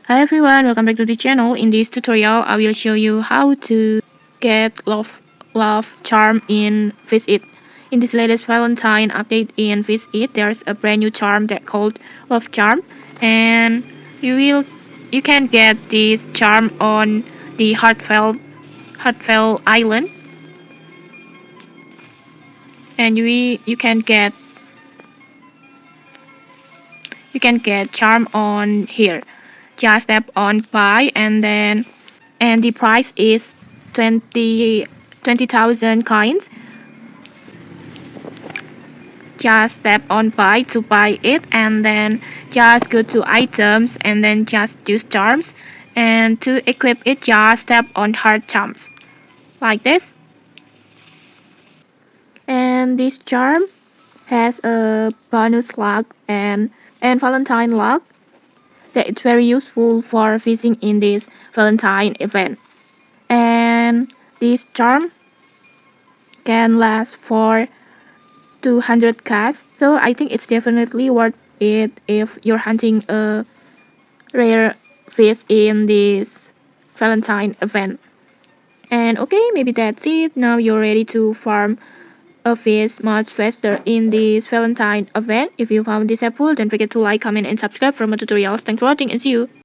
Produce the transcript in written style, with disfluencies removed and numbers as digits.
Hi everyone, welcome back to the channel. In this tutorial, I will show you how to get love charm in Fish It. In this latest Valentine update in Fish It, there's a brand new charm that called Love Charm, and you can get this charm on the Heartfelt Island, and you can get charm on here. Just tap on buy and the price is 20,000 coins. Just tap on buy to buy it, and then just go to items and then just choose charms, and to equip it just tap on heart charms like this. And this charm has a bonus luck and Valentine luck that is very useful for fishing in this Valentine event. And this charm can last for 200 casts, so I think it's definitely worth it if you're hunting a rare fish in this Valentine event. And okay, maybe that's it. Now you're ready to farm a fish much faster in this Valentine event. If you found this helpful, don't forget to like, comment, and subscribe for more tutorials. Thanks for watching and see you.